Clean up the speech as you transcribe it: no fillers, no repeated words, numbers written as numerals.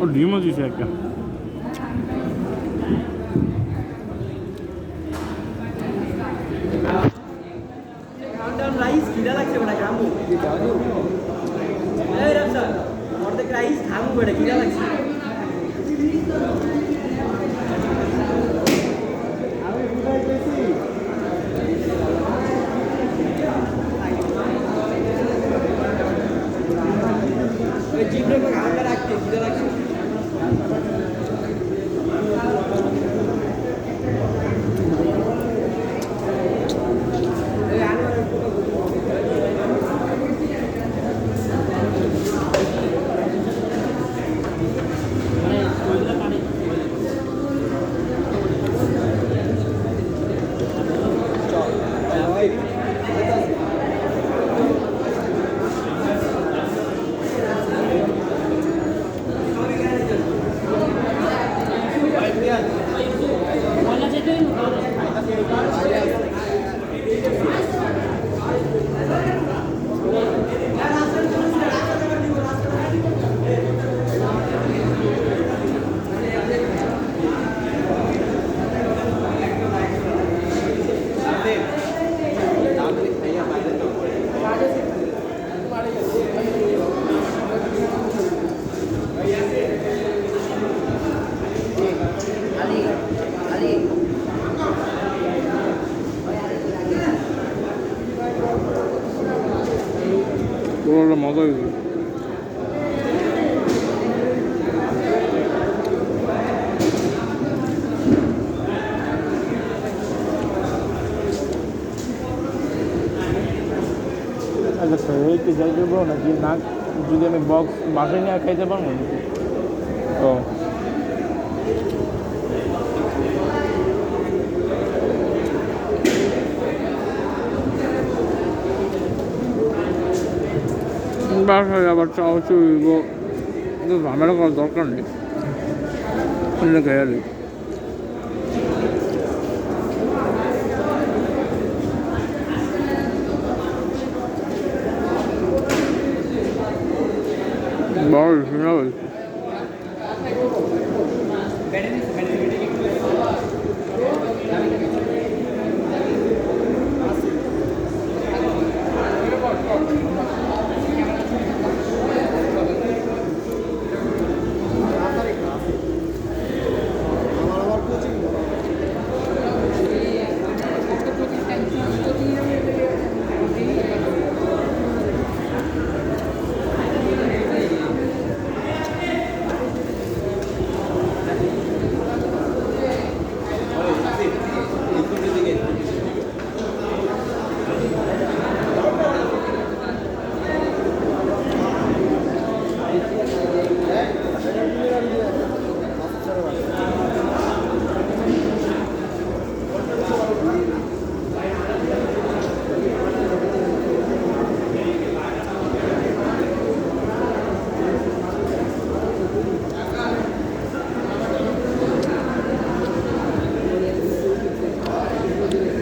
ও ডিমও দিছে একটা। রাইস খিদা লাগছে বেটা খামু এই রাফসা অর্ধেক রাইস খামু বেটা খিদা লাগছে আমি বুঝাই গেছি ওই জিভে খাওয়াটা রাখতে খিদা লাগছে ওগুলো মজা হয়েছে। আচ্ছা এই কি যাই দেবো নাকি না যদি আমি বক্স বাসায় নিয়ে খাইতে পারবো নাকি? ও বাসায় আবার চাও চুইব ঝামেলা করার দরকার নেই খেয়ালি বল শোনা